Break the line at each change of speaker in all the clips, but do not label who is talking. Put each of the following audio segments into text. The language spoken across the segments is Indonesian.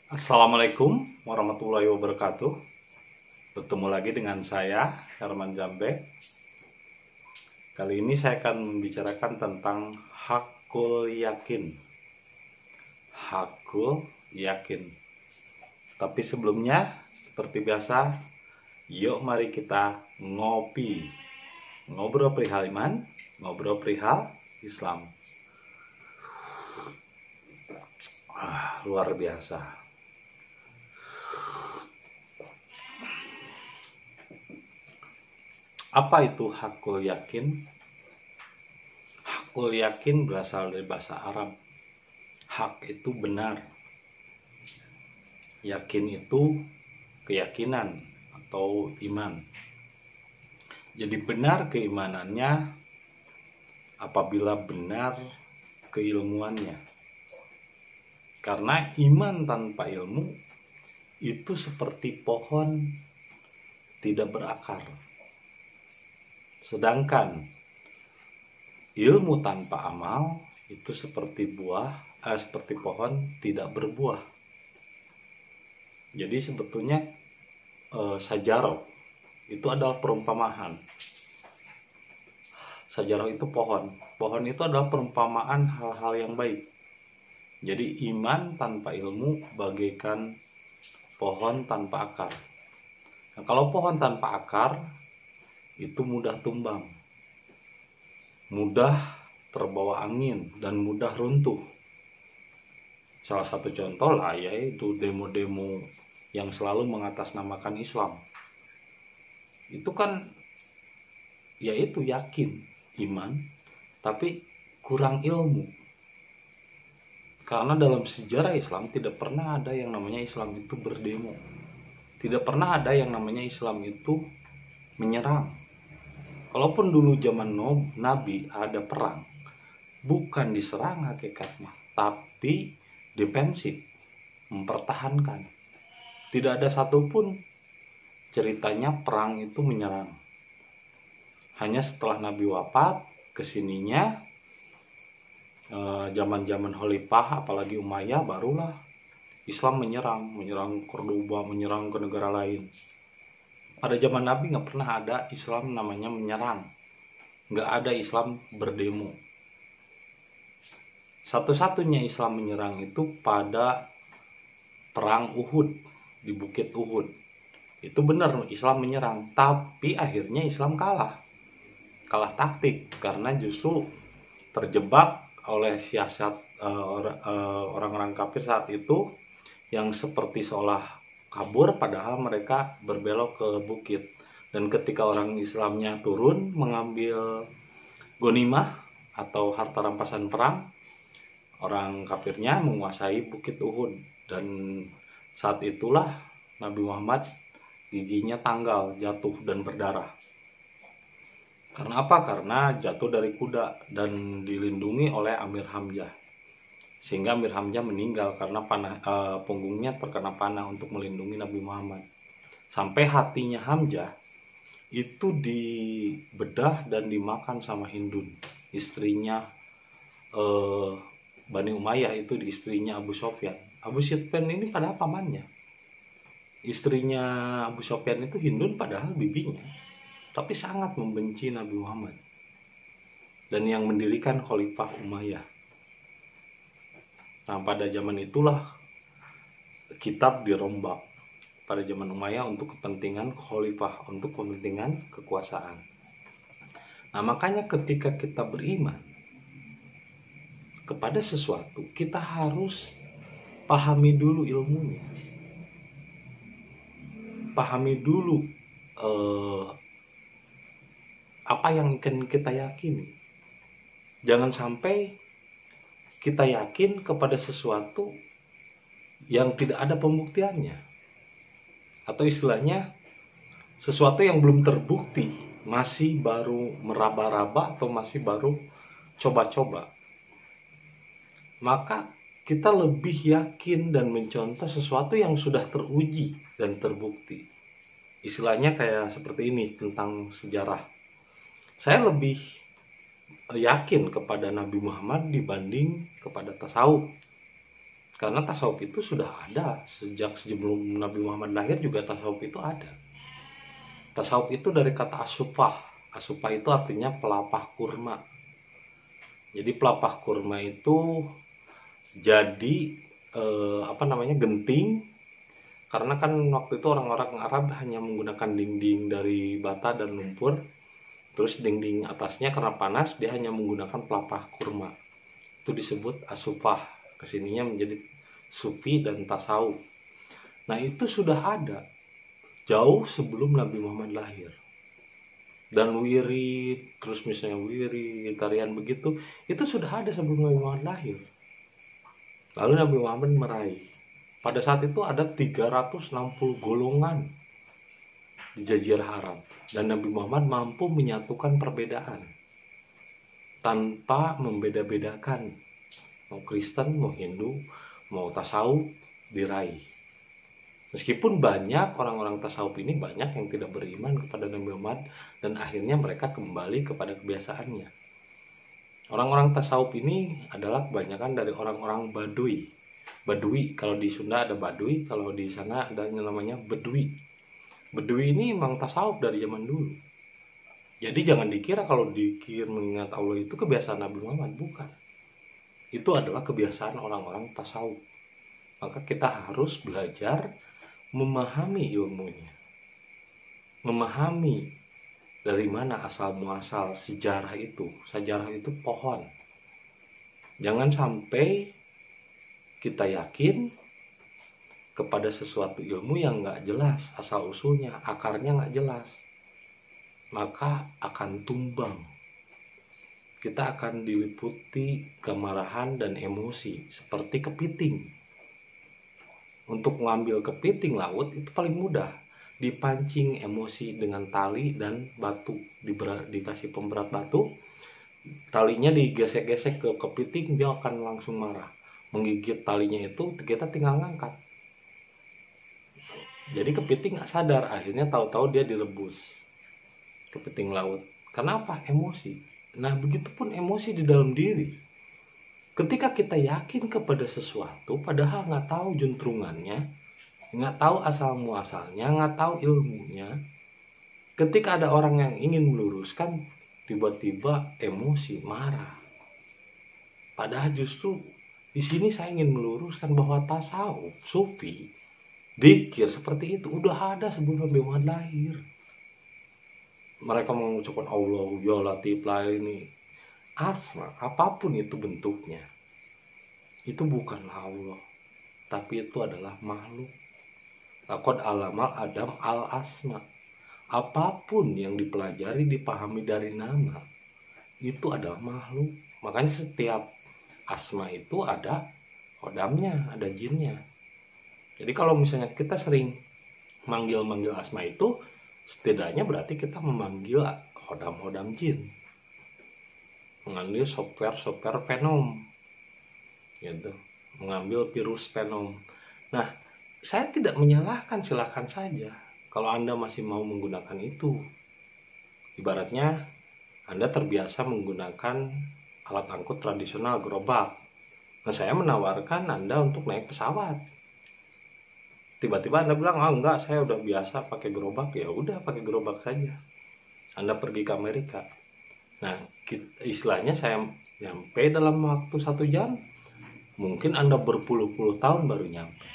Assalamualaikum warahmatullahi wabarakatuh. Bertemu lagi dengan saya, Herman Jambe. Kali ini saya akan membicarakan tentang hakul yakin. Hakul yakin. Tapi sebelumnya, seperti biasa, yuk mari kita ngopi. Ngobrol perihal iman, ngobrol perihal Islam. Luar biasa. Apa itu hakul yakin? Hakul yakin berasal dari bahasa Arab. Hak itu benar. Yakin itu keyakinan atau iman. Jadi benar keimanannya apabila benar keilmuannya. Karena iman tanpa ilmu itu seperti pohon tidak berakar. Sedangkan ilmu tanpa amal itu seperti seperti pohon tidak berbuah. Jadi sebetulnya sajarah itu adalah perumpamaan. Sajarah itu pohon. Pohon itu adalah perumpamaan hal-hal yang baik. Jadi iman tanpa ilmu bagaikan pohon tanpa akar. Nah, kalau pohon tanpa akar itu mudah tumbang, mudah terbawa angin, dan mudah runtuh. Salah satu contoh lah yaitu demo-demo yang selalu mengatasnamakan Islam. Itu kan yaitu yakin, iman, tapi kurang ilmu. Karena dalam sejarah Islam tidak pernah ada yang namanya Islam itu berdemo. Tidak pernah ada yang namanya Islam itu menyerang. Kalaupun dulu zaman Nabi ada perang, bukan diserang hakikatnya, tapi defensif, mempertahankan. Tidak ada satupun ceritanya perang itu menyerang. Hanya setelah Nabi wafat, kesininya zaman-zaman Khalifah, apalagi Umayyah, barulah Islam menyerang Cordoba, menyerang ke negara lain. Pada zaman Nabi nggak pernah ada Islam namanya menyerang, nggak ada Islam berdemo. Satu-satunya Islam menyerang itu pada perang Uhud, di Bukit Uhud. Itu benar Islam menyerang, tapi akhirnya Islam kalah taktik, karena justru terjebak oleh siasat orang-orang kafir saat itu, yang seperti seolah kabur padahal mereka berbelok ke bukit. Dan ketika orang Islamnya turun mengambil ghanimah atau harta rampasan perang, orang kafirnya menguasai Bukit Uhud. Dan saat itulah Nabi Muhammad giginya tanggal, jatuh dan berdarah. Karena apa? Karena jatuh dari kuda dan dilindungi oleh Amir Hamzah. Sehingga Amir Hamzah meninggal karena punggungnya terkena panah untuk melindungi Nabi Muhammad. Sampai hatinya Hamzah itu dibedah dan dimakan sama Hindun, istrinya Bani Umayyah, itu istrinya Abu Sufyan. Abu Sufyan ini padahal pamannya. Istrinya Abu Sufyan itu Hindun padahal bibinya, tapi sangat membenci Nabi Muhammad. Dan yang mendirikan Khalifah Umayyah. Nah, pada zaman itulah kitab dirombak pada zaman Umayyah untuk kepentingan khalifah, untuk kepentingan kekuasaan. Nah, makanya ketika kita beriman kepada sesuatu, kita harus pahami dulu ilmunya. Pahami dulu apa yang akan kita yakini. Jangan sampai kita yakin kepada sesuatu yang tidak ada pembuktiannya, atau istilahnya sesuatu yang belum terbukti, masih baru meraba-raba atau masih baru coba-coba. Maka kita lebih yakin dan mencontoh sesuatu yang sudah teruji dan terbukti. Istilahnya kayak seperti ini tentang sejarah. Saya lebih yakin kepada Nabi Muhammad dibanding kepada tasawuf. Karena tasawuf itu sudah ada sejak sebelum Nabi Muhammad lahir juga tasawuf itu ada. Tasawuf itu dari kata asufah. Asufah itu artinya pelapah kurma. Jadi pelapah kurma itu jadi genting, karena kan waktu itu orang-orang Arab hanya menggunakan dinding dari bata dan lumpur. Terus dinding atasnya karena panas dia hanya menggunakan pelapah kurma. Itu disebut asufah. Kesininya menjadi sufi dan tasawuf. Nah itu sudah ada jauh sebelum Nabi Muhammad lahir. Dan wirid, terus misalnya wirid, tarian begitu, itu sudah ada sebelum Nabi Muhammad lahir. Lalu Nabi Muhammad meraih. Pada saat itu ada 360 golongan di Jazirah Arab. Dan Nabi Muhammad mampu menyatukan perbedaan tanpa membeda-bedakan. Mau Kristen, mau Hindu, mau tasawuf diraih. Meskipun banyak orang-orang tasawuf ini banyak yang tidak beriman kepada Nabi Muhammad dan akhirnya mereka kembali kepada kebiasaannya. Orang-orang tasawuf ini adalah kebanyakan dari orang-orang Badui. Badui, kalau di Sunda ada Badui, kalau di sana ada yang namanya Bedui. Bedui ini memang tasawuf dari zaman dulu. Jadi jangan dikira kalau dikir mengingat Allah itu kebiasaan Nabi Muhammad, bukan. Itu adalah kebiasaan orang-orang tasawuf. Maka kita harus belajar memahami ilmunya. Memahami dari mana asal muasal sejarah itu. Sejarah itu pohon. Jangan sampai kita yakin kepada sesuatu ilmu yang nggak jelas asal usulnya, akarnya nggak jelas, maka akan tumbang. Kita akan diliputi kemarahan dan emosi seperti kepiting. Untuk mengambil kepiting laut itu paling mudah, dipancing emosi dengan tali dan batu, dikasih pemberat batu, talinya digesek-gesek ke kepiting, dia akan langsung marah, menggigit talinya itu, kita tinggal ngangkat. Jadi kepiting nggak sadar, akhirnya tahu-tahu dia direbus kepiting laut. Kenapa? Emosi. Nah begitupun emosi di dalam diri. Ketika kita yakin kepada sesuatu padahal nggak tahu juntrungannya, nggak tahu asal muasalnya, nggak tahu ilmunya, ketika ada orang yang ingin meluruskan, tiba-tiba emosi, marah. Padahal justru di sini saya ingin meluruskan bahwa tasawuf, sufi, dzikir seperti itu udah ada sebelum Nabi Muhammad lahir. Mereka mengucapkan Allah, ya Latif, ini asma, apapun itu bentuknya, itu bukanlah Allah, tapi itu adalah makhluk. Laqad alamal Adam al asma. Apapun yang dipelajari, dipahami dari nama, itu adalah makhluk. Makanya setiap asma itu ada kodamnya, ada jinnya. Jadi kalau misalnya kita sering manggil-manggil asma itu, setidaknya berarti kita memanggil hodam-hodam jin, mengambil software Venom, gitu, mengambil virus Venom. Nah, saya tidak menyalahkan, silahkan saja kalau Anda masih mau menggunakan itu. Ibaratnya Anda terbiasa menggunakan alat angkut tradisional, gerobak. Nah, saya menawarkan Anda untuk naik pesawat. Tiba-tiba Anda bilang, enggak, saya udah biasa pakai gerobak. Ya udah, pakai gerobak saja. Anda pergi ke Amerika. Nah, istilahnya saya nyampe dalam waktu 1 jam. Mungkin Anda berpuluh-puluh tahun baru nyampe.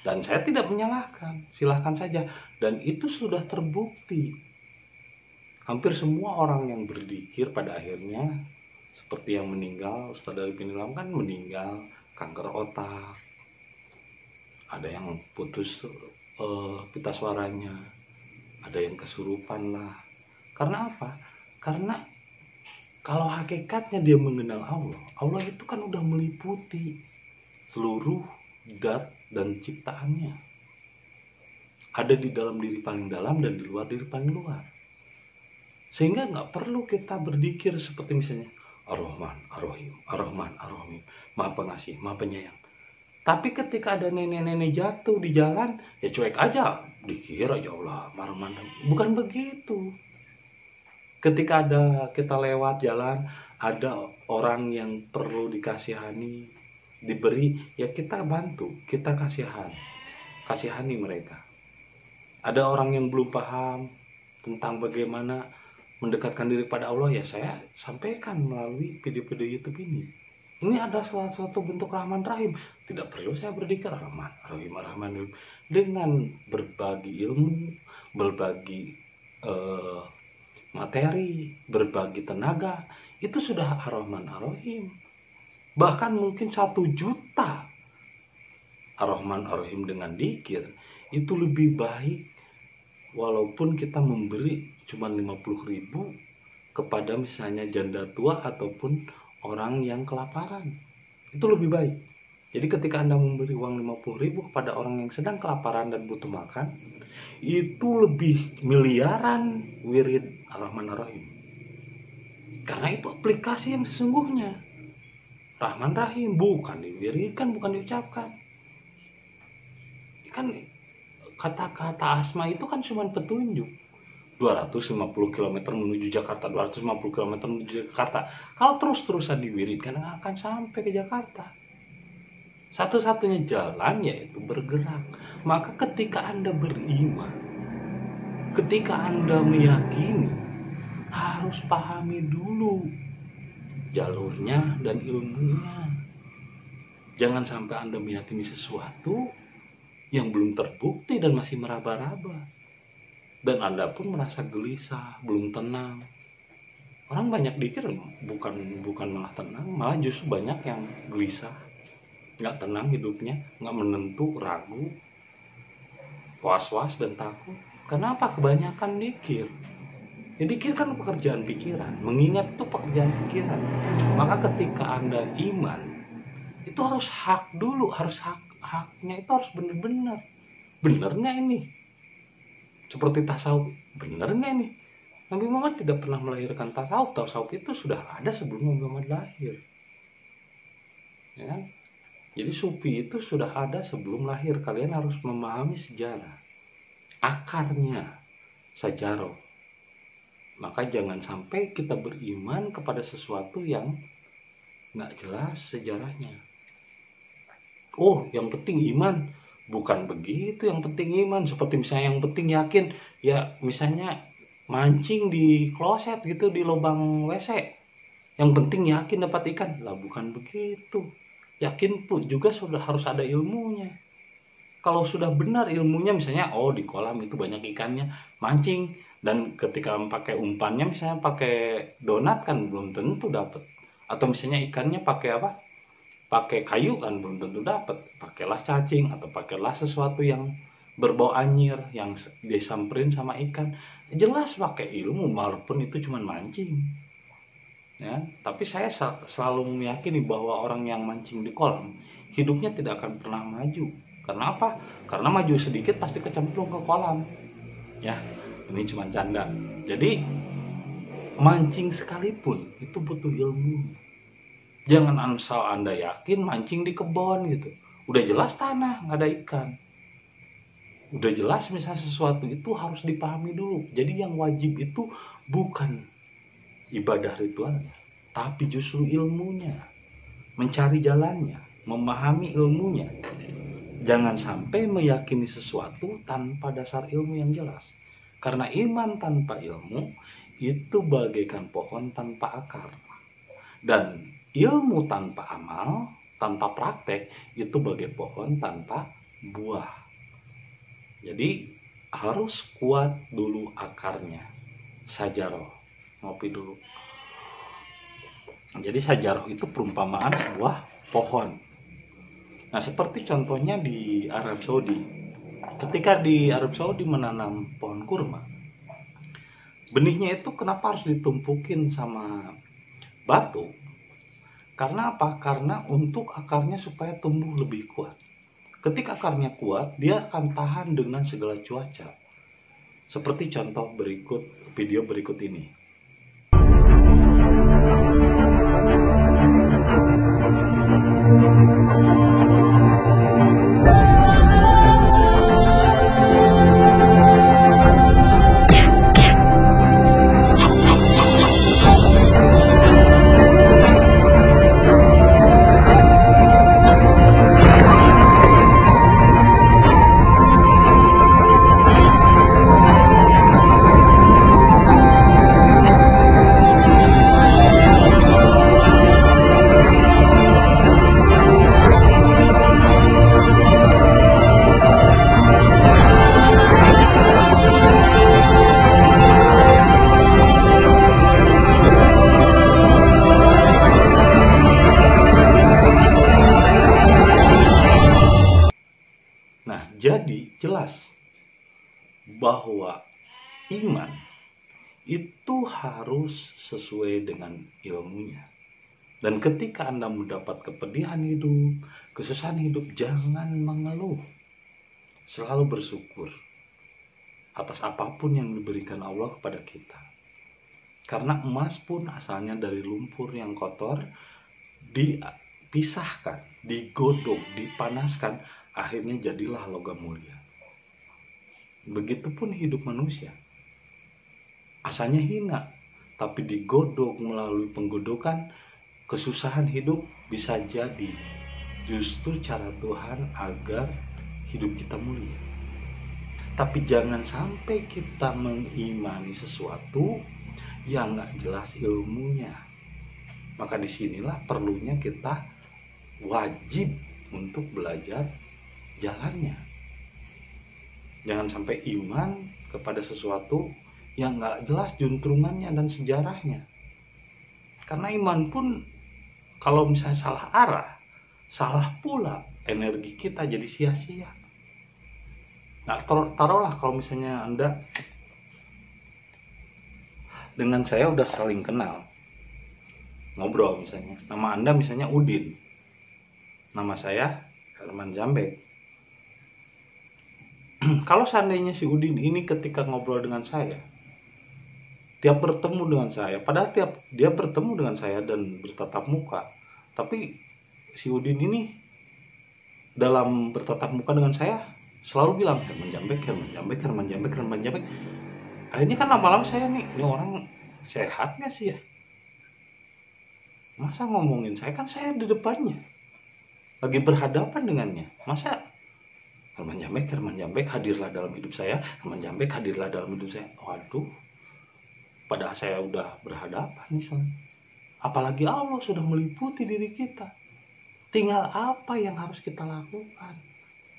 Dan saya tidak menyalahkan, silahkan saja. Dan itu sudah terbukti. Hampir semua orang yang berzikir pada akhirnya, seperti yang meninggal, Ustaz Arifin Ilham kan meninggal, kanker otak. Ada yang putus pita suaranya, ada yang kesurupan lah. Karena apa? Karena kalau hakikatnya dia mengenal Allah, Allah itu kan udah meliputi seluruh zat dan ciptaannya. Ada di dalam diri paling dalam dan di luar diri paling luar. Sehingga nggak perlu kita berzikir seperti misalnya Ar-Rahman, Ar-Rahim, Ar-Rahman, Ar-Rahim, Maha Pengasih, Maha Penyayang. Tapi ketika ada nenek-nenek jatuh di jalan, ya cuek aja, dikira aja Allah, Ar-Rahman. Bukan begitu. Ketika kita lewat jalan, ada orang yang perlu dikasihani, diberi, ya kita bantu, kita kasihani mereka. Ada orang yang belum paham tentang bagaimana mendekatkan diri pada Allah, ya saya sampaikan melalui video-video YouTube ini. Ini ada salah satu bentuk Rahman Rahim. Tidak perlu saya berzikir Rahman Rahim Rahman Rahim. Dengan berbagi ilmu, berbagi materi, berbagi tenaga, itu sudah Ar-Rahman Ar-Rahim. Bahkan mungkin 1 juta Ar-Rahman Ar-Rahim dengan dzikir itu lebih baik, walaupun kita memberi cuma 50.000 kepada misalnya janda tua ataupun orang yang kelaparan. Itu lebih baik. Jadi ketika Anda memberi uang 50.000 kepada orang yang sedang kelaparan dan butuh makan, itu lebih miliaran wirid Ar-Rahman Ar-Rahim. Karena itu aplikasi yang sesungguhnya. Rahman Rahim bukan diwiridkan, bukan diucapkan. Kan kata-kata asma itu kan cuma petunjuk. 250 km menuju Jakarta, 250 km menuju Jakarta. Kalau terus-terusan diwiridkan, nggak akan sampai ke Jakarta. Satu-satunya jalan yaitu bergerak. Maka ketika Anda beriman, ketika Anda meyakini, harus pahami dulu jalurnya dan ilmunya. Jangan sampai Anda meyakini sesuatu yang belum terbukti dan masih meraba-raba. Dan Anda pun merasa gelisah, belum tenang. Orang banyak dikir bukan malah tenang, malah justru banyak yang gelisah, nggak tenang hidupnya, nggak menentu, ragu, was-was dan takut. Kenapa? Kebanyakan dikir. Ya, dikir kan pekerjaan pikiran, mengingat itu pekerjaan pikiran. Maka ketika Anda iman, itu harus hak dulu, harus haknya itu harus benar-benar. Benar nggak ini? Seperti tasawuf, benar nggak ini? Nabi Muhammad tidak pernah melahirkan tasawuf. Tasawuf itu sudah ada sebelum Nabi Muhammad lahir, ya kan? Jadi sufi itu sudah ada sebelum lahir. Kalian harus memahami sejarah, akarnya sajarah. Maka jangan sampai kita beriman kepada sesuatu yang nggak jelas sejarahnya. Oh, yang penting iman. Bukan begitu, yang penting iman. Seperti misalnya yang penting yakin, ya misalnya mancing di kloset gitu, di lubang WC. Yang penting yakin dapat ikan. Lah bukan begitu. Yakin pun juga sudah harus ada ilmunya. Kalau sudah benar ilmunya, misalnya oh di kolam itu banyak ikannya, mancing. Dan ketika pakai umpannya misalnya pakai donat kan belum tentu dapat. Atau misalnya ikannya pakai apa? Pakai kayu kan belum tentu dapat. Pakailah cacing atau pakailah sesuatu yang berbau anyir yang disamperin sama ikan. Jelas pakai ilmu walaupun itu cuma mancing. Ya, tapi saya selalu meyakini bahwa orang yang mancing di kolam hidupnya tidak akan pernah maju. Karena apa? Karena maju sedikit pasti kecemplung ke kolam. Ya, ini cuma canda. Jadi mancing sekalipun itu butuh ilmu. Jangan asal Anda yakin mancing di kebun gitu. Udah jelas tanah, nggak ada ikan. Udah jelas misalnya sesuatu itu harus dipahami dulu. Jadi yang wajib itu bukan ibadah ritualnya, tapi justru ilmunya. Mencari jalannya, memahami ilmunya. Jangan sampai meyakini sesuatu tanpa dasar ilmu yang jelas. Karena iman tanpa ilmu itu bagaikan pohon tanpa akar. Dan ilmu tanpa amal, tanpa praktek, itu bagai pohon tanpa buah. Jadi harus kuat dulu akarnya. Sajaroh, ngopi dulu. Jadi sajaroh itu perumpamaan sebuah pohon. Nah seperti contohnya di Arab Saudi. Ketika di Arab Saudi menanam pohon kurma, benihnya itu kenapa harus ditumpukin sama batu? Karena apa? Karena untuk akarnya supaya tumbuh lebih kuat. Ketika akarnya kuat, dia akan tahan dengan segala cuaca. Seperti contoh berikut, video berikut ini. jelas bahwa iman itu harus sesuai dengan ilmunya. Dan ketika Anda mendapat kepedihan hidup, kesusahan hidup, jangan mengeluh. Selalu bersyukur atas apapun yang diberikan Allah kepada kita. Karena emas pun asalnya dari lumpur yang kotor, dipisahkan, digodok, dipanaskan, akhirnya jadilah logam mulia. Begitupun hidup manusia. Asalnya hina, tapi digodok melalui penggodokan, kesusahan hidup bisa jadi justru cara Tuhan agar hidup kita mulia. Tapi jangan sampai kita mengimani sesuatu yang gak jelas ilmunya. Maka disinilah perlunya kita wajib untuk belajar jalannya. Jangan sampai iman kepada sesuatu yang gak jelas juntrungannya dan sejarahnya. Karena iman pun kalau misalnya salah arah, salah pula, energi kita jadi sia-sia. Nah, taruhlah kalau misalnya Anda dengan saya udah saling kenal, ngobrol misalnya, nama Anda misalnya Udin, nama saya Herman Jambek. Kalau seandainya si Udin ini ketika ngobrol dengan saya, tiap bertemu dengan saya, padahal tiap dia bertemu dengan saya dan bertatap muka, tapi si Udin ini dalam bertatap muka dengan saya selalu bilang Herman Jambek, Herman Jambek, Herman Jambek, Herman Jambek. Akhirnya kan lama-lama saya nih, ini orang sehat gak sih ya? Masa ngomongin saya, kan saya di depannya, lagi berhadapan dengannya. Masa Herman Jambek hadirlah dalam hidup saya, Herman Jambek hadirlah dalam hidup saya. Waduh, padahal saya udah berhadapan misalnya. Apalagi Allah sudah meliputi diri kita. Tinggal apa yang harus kita lakukan.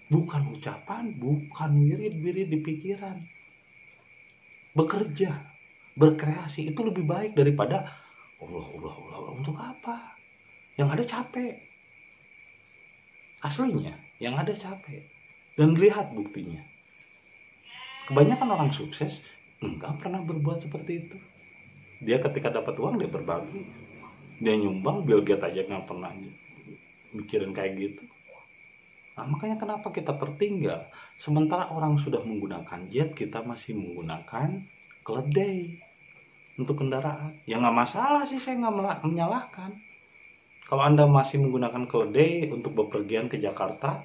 Bukan ucapan, bukan wirid-wirid di pikiran. Bekerja, berkreasi itu lebih baik daripada Allah. Untuk apa? Yang ada capek. Aslinya, yang ada capek. Dan lihat buktinya. Kebanyakan orang sukses enggak pernah berbuat seperti itu. Dia ketika dapat uang dia berbagi, dia nyumbang. Bill Gates aja nggak pernah mikirin kayak gitu. Nah, makanya kenapa kita tertinggal? Sementara orang sudah menggunakan jet, kita masih menggunakan keledai untuk kendaraan. Ya nggak masalah sih, saya nggak menyalahkan. Kalau Anda masih menggunakan keledai untuk bepergian ke Jakarta,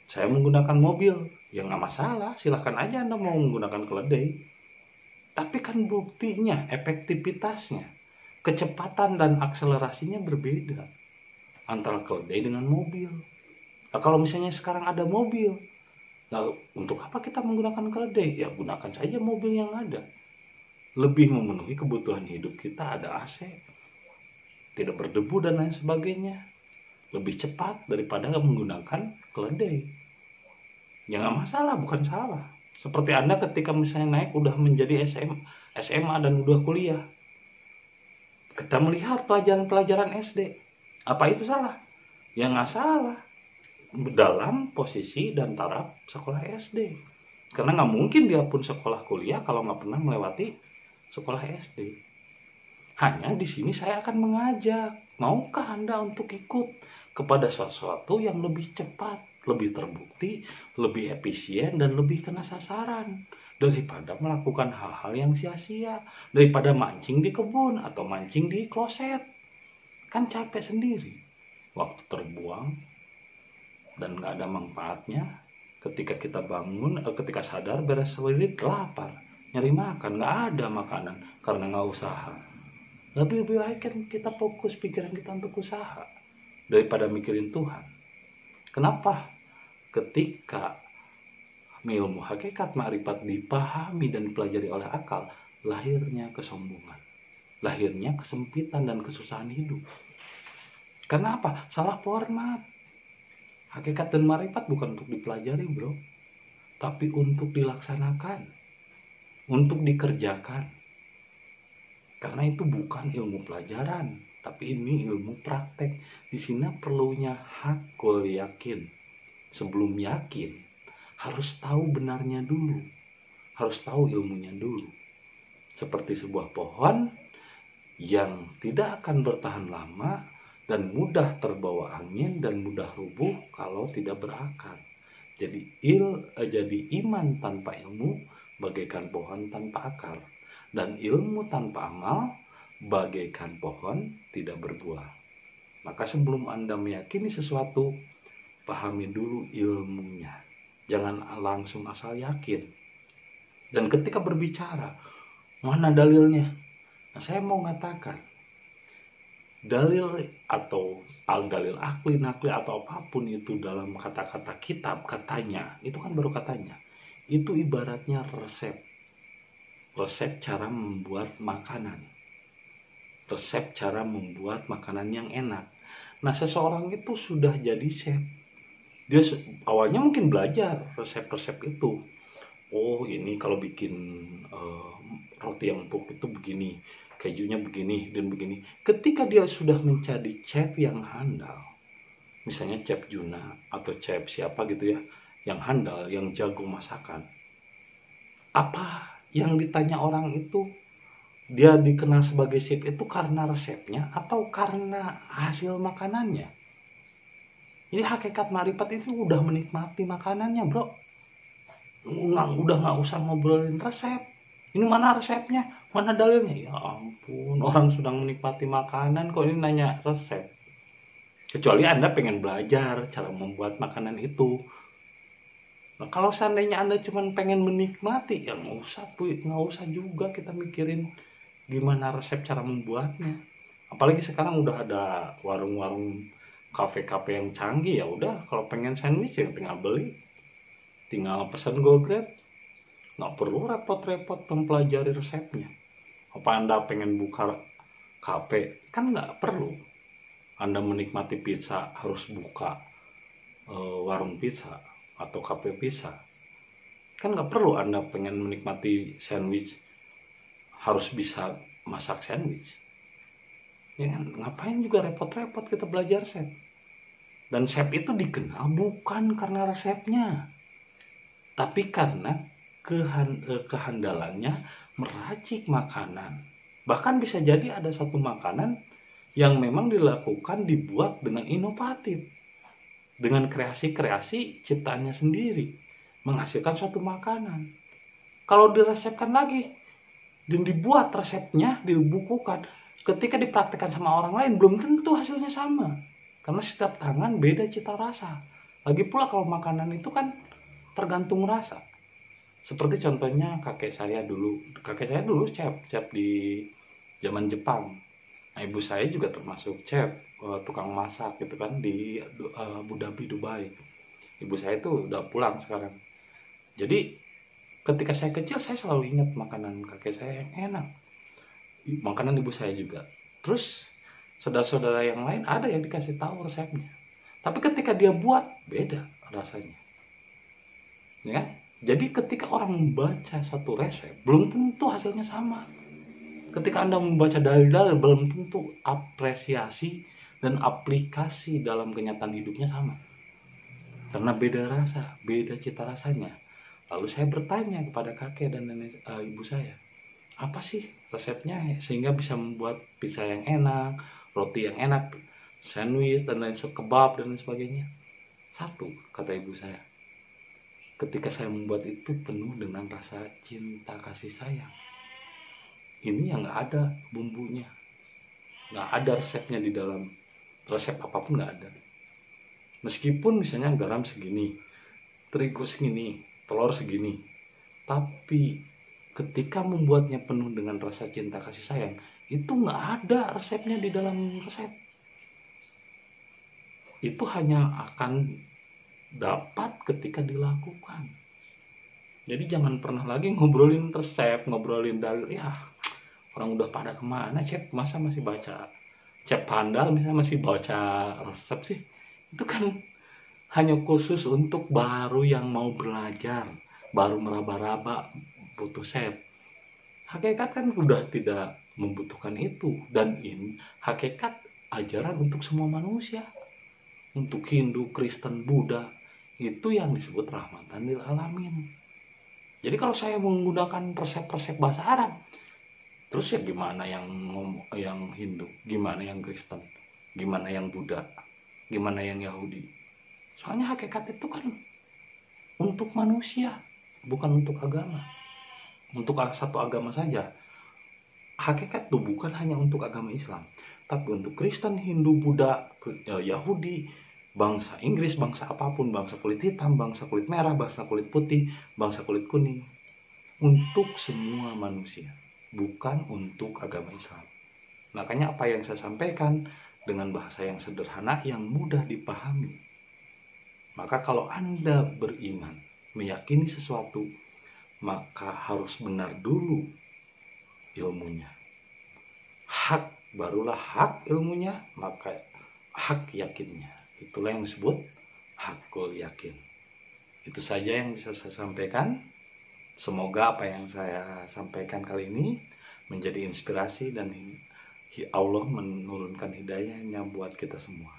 saya menggunakan mobil, ya nggak masalah, silahkan aja Anda mau menggunakan keledai. Tapi kan buktinya, efektivitasnya, kecepatan dan akselerasinya berbeda antara keledai dengan mobil. Nah, kalau misalnya sekarang ada mobil, nah untuk apa kita menggunakan keledai? Ya gunakan saja mobil yang ada. Lebih memenuhi kebutuhan hidup kita, ada AC, tidak berdebu dan lain sebagainya. Lebih cepat daripada menggunakan keledai. Ya nggak masalah, bukan salah. Seperti Anda ketika misalnya naik udah menjadi SMA dan udah kuliah. Kita melihat pelajaran-pelajaran SD. Apa itu salah? Ya nggak salah. Dalam posisi dan taraf sekolah SD. Karena nggak mungkin dia pun sekolah kuliah kalau nggak pernah melewati sekolah SD. Hanya di sini saya akan mengajak, maukah Anda untuk ikut kepada sesuatu yang lebih cepat, lebih terbukti, lebih efisien, dan lebih kena sasaran daripada melakukan hal-hal yang sia-sia, daripada mancing di kebun atau mancing di kloset. Kan capek sendiri, waktu terbuang dan nggak ada manfaatnya. Ketika kita bangun, ketika sadar beres wirid, lapar, nyari makan, nggak ada makanan karena nggak usaha. Lebih baik kan kita fokus pikiran kita untuk usaha daripada mikirin Tuhan. Kenapa? Ketika ilmu hakikat ma'rifat dipahami dan dipelajari oleh akal, lahirnya kesombongan, lahirnya kesempitan dan kesusahan hidup. Karena apa? Salah format. Hakikat dan ma'rifat bukan untuk dipelajari, bro, tapi untuk dilaksanakan, untuk dikerjakan. Karena itu bukan ilmu pelajaran, tapi ini ilmu praktek. Di sini perlunya hakul yakin. Sebelum yakin, harus tahu benarnya dulu, harus tahu ilmunya dulu. Seperti sebuah pohon yang tidak akan bertahan lama dan mudah terbawa angin dan mudah rubuh kalau tidak berakar. Jadi iman tanpa ilmu bagaikan pohon tanpa akar, dan ilmu tanpa amal bagaikan pohon tidak berbuah. Maka sebelum Anda meyakini sesuatu, pahami dulu ilmunya. Jangan langsung asal yakin. Dan ketika berbicara, mana dalilnya? Nah, saya mau mengatakan, dalil atau al-dalil akli, nakli atau apapun itu dalam kata-kata kitab, katanya, itu kan baru katanya. Itu ibaratnya resep cara membuat makanan, resep cara membuat makanan yang enak. Nah, seseorang itu sudah jadi chef, dia awalnya mungkin belajar resep-resep itu. Oh, ini kalau bikin roti yang empuk itu begini, kejunya begini dan begini. Ketika dia sudah menjadi chef yang handal, misalnya chef Juna atau chef siapa gitu ya, yang handal, yang jago masakan, apa yang ditanya orang itu, dia dikenal sebagai chef itu karena resepnya atau karena hasil makanannya? Jadi hakikat marifat itu udah menikmati makanannya, bro. Udah nggak usah ngobrolin resep. Ini mana resepnya, mana dalilnya? Ya ampun, orang sedang menikmati makanan kok ini nanya resep. Kecuali Anda pengen belajar cara membuat makanan itu. Nah, kalau seandainya Anda cuma pengen menikmati, ya nggak usah juga kita mikirin gimana resep cara membuatnya. Apalagi sekarang udah ada warung-warung, kafe-kafe yang canggih. Ya udah, kalau pengen sandwich ya tinggal beli, tinggal pesan GoGrab, nggak perlu repot-repot mempelajari resepnya. Apa Anda pengen buka kafe, kan nggak perlu Anda menikmati pizza harus buka warung pizza atau kafe pizza. Kan nggak perlu Anda pengen menikmati sandwich harus bisa masak sandwich. Ya kan? Ngapain juga repot-repot kita belajar chef. Dan chef itu dikenal bukan karena resepnya, tapi karena kehandalannya meracik makanan. Bahkan bisa jadi ada satu makanan yang memang dibuat dengan inovatif, dengan kreasi-kreasi ciptaannya sendiri, menghasilkan suatu makanan. Kalau diresepkan lagi dan dibuat resepnya, dibukukan, ketika dipraktikkan sama orang lain belum tentu hasilnya sama, karena setiap tangan beda cita rasa. Lagi pula kalau makanan itu kan tergantung rasa. Seperti contohnya kakek saya dulu chef di zaman Jepang. Nah, ibu saya juga termasuk chef, tukang masak gitu kan di Abu Dhabi, Dubai. Ibu saya itu udah pulang sekarang. Jadi ketika saya kecil saya selalu ingat makanan kakek saya yang enak, makanan ibu saya juga. Terus saudara-saudara yang lain ada yang dikasih tahu resepnya, tapi ketika dia buat beda rasanya, ya kan? Jadi ketika orang membaca satu resep belum tentu hasilnya sama. Ketika Anda membaca dalil-dalil belum tentu apresiasi dan aplikasi dalam kenyataan hidupnya sama, karena beda rasa, beda cita rasanya. Lalu saya bertanya kepada kakek dan nenek ibu saya, apa sih resepnya sehingga bisa membuat pizza yang enak, roti yang enak, sandwich dan lain kebab dan lain sebagainya? Satu, kata ibu saya, ketika saya membuat itu penuh dengan rasa cinta kasih sayang. Ini yang nggak ada bumbunya, nggak ada resepnya di dalam resep apapun, nggak ada. Meskipun misalnya garam segini, terigu segini, telur segini, tapi ketika membuatnya penuh dengan rasa cinta kasih sayang, itu nggak ada resepnya di dalam resep. Itu hanya akan dapat ketika dilakukan. Jadi jangan pernah lagi ngobrolin resep, ngobrolin dalil. Ya, orang udah pada kemana chef, masa masih baca chef handal misalnya masih baca resep sih? Itu kan hanya khusus untuk baru yang mau belajar, baru meraba-raba butuh chef. Hakikat kan udah tidak membutuhkan itu. Dan ini hakikat ajaran untuk semua manusia, untuk Hindu, Kristen, Buddha. Itu yang disebut rahmatan lil alamin. Jadi kalau saya menggunakan resep-resep bahasa Arab, terus ya gimana yang Hindu, gimana yang Kristen, gimana yang Buddha, gimana yang Yahudi? Soalnya hakikat itu kan untuk manusia, bukan untuk agama. Untuk satu agama saja. Hakikat itu bukan hanya untuk agama Islam, tapi untuk Kristen, Hindu, Buddha, Yahudi, bangsa Inggris, bangsa apapun, bangsa kulit hitam, bangsa kulit merah, bangsa kulit putih, bangsa kulit kuning. Untuk semua manusia, bukan untuk agama Islam. Makanya apa yang saya sampaikan dengan bahasa yang sederhana, yang mudah dipahami. Maka kalau Anda beriman, meyakini sesuatu, maka harus benar dulu ilmunya. Hak, barulah hak ilmunya, maka hak yakinnya. Itulah yang disebut hakul yakin. Itu saja yang bisa saya sampaikan. Semoga apa yang saya sampaikan kali ini menjadi inspirasi dan Allah menurunkan hidayahnya buat kita semua.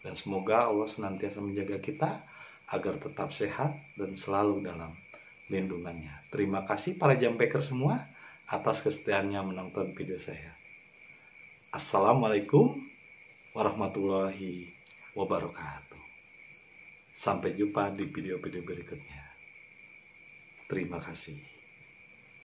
Dan semoga Allah senantiasa menjaga kita agar tetap sehat dan selalu dalam lindungannya. Terima kasih para Jampeker semua atas kesetiaannya menonton video saya. Assalamualaikum warahmatullahi wabarakatuh. Sampai jumpa di video-video berikutnya. Terima kasih.